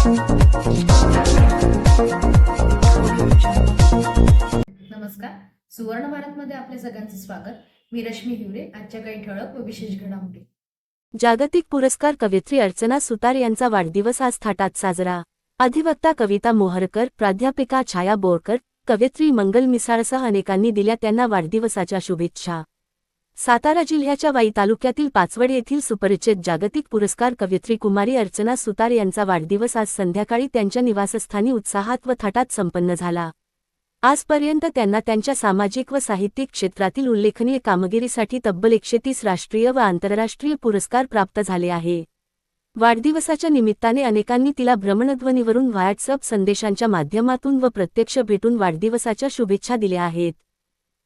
नमस्कार, सुवर्ण भारतमध्ये आपले सगळ्यांचे स्वागत। मी रश्मी हिवरे। आजच्या काही ठळक व विशेष घडामोडी। जागतिक पुरस्कार कवयित्री अर्चना सुतार यांचा वाढदिवस आज थाटात साजरा। अधिवक्ता कविता मोहरकर, प्राध्यापिका छाया बोरकर, कवयित्री मंगल मिसाळसह अनेकांनी दिल्या त्यांना वाढदिवसाच्या शुभेच्छा। सातारा जिल्ह्याच्या वाई तालुक्यातील पाचवड येथील सुपरिचित जागतिक पुरस्कार कवयित्री कुमारी अर्चना सुतार यांचा वाढदिवस आज संध्याकाळी त्यांच्या निवासस्थानी उत्साहात व थाटात संपन्न झाला। आजपर्यंत त्यांना त्यांच्या सामाजिक व साहित्यिक क्षेत्रातील उल्लेखनीय कामगिरीसाठी तब्बल 130 राष्ट्रीय व आंतरराष्ट्रीय पुरस्कार प्राप्त झाले आहे। वाढदिवसाच्या निमित्ताने अनेकांनी तिला भ्रमणध्वनीवरून व्हॉट्सअप संदेशांच्या माध्यमातून व प्रत्यक्ष भेटून वाढदिवसाच्या शुभेच्छा दिल्या आहेत।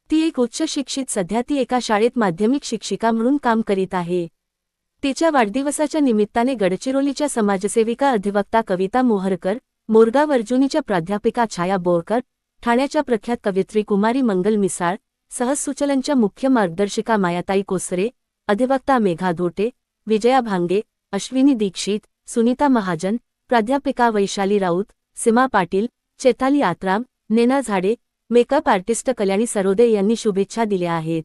ती एक उच्च शिक्षित, सध्या ती एका शाळेत माध्यमिक शिक्षिका म्हणून काम करीत आहे। तिच्या वाढदिवसाच्या निमित्ताने गडचिरोलीच्या समाजसेविका अधिवक्ता कविता मोहरकर, मोरगाव अर्जुनीच्या प्राध्यापिका छाया बोरकर, ठाण्याच्या प्रख्यात कवयित्री कुमारी मंगल मिसाळ, सहजसुचलनच्या मुख्य मार्गदर्शिका मायाताई कोसरे, अधिवक्ता मेघा धोटे, विजया भांगे, अश्विनी दीक्षित, सुनीता महाजन, प्राध्यापिका वैशाली राऊत, सीमा पाटील, चेताली आत्राम, नेना झाडे, मेकअप आर्टिस्ट कल्याणी सरोदे यांनी शुभेच्छा दिल्या आहेत।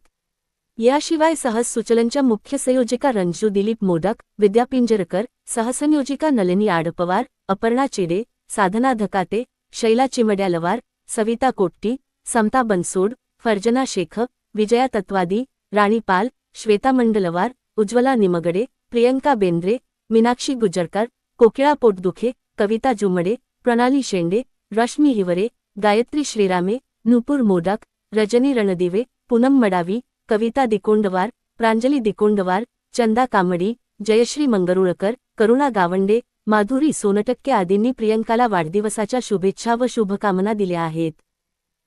याशिवाय सहजसुचलनच्या मुख्य संयोजिका रंजू दिलीप मोदक, विद्या पिंजरकर, सहसंयोजिका नलिनी आडपवार, अपर्णा चिडे, साधना धकाते, शैला चिमड्यालवार, सविता कोट्टी, समता बनसोड, फर्जना शेख, विजया तत्वादी, राणी पाल, श्वेता मंडलवार, उज्ज्वला निमगडे, प्रियंका बेंद्रे, मीनाक्षी गुजरकर, कोकिळा पोटदुखे, कविता जुमडे, प्रणाली शेंडे, रश्मी हिवरे, गायत्री श्रीरामे, नुपूर मोदक, रजनी रणदिवे, पूनम मडावी, कविता दिकोंडवार, प्रांजली दिकोंडवार, चंदा कामडी, जयश्री मंगरुळकर, करुणा गावंडे, माधुरी सोनटक्के आदींनी प्रियंकाला वाढदिवसाच्या शुभेच्छा व शुभकामना दिल्या आहेत।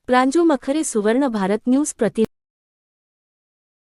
प्रांजू मखरे, सुवर्ण भारत न्यूज प्रति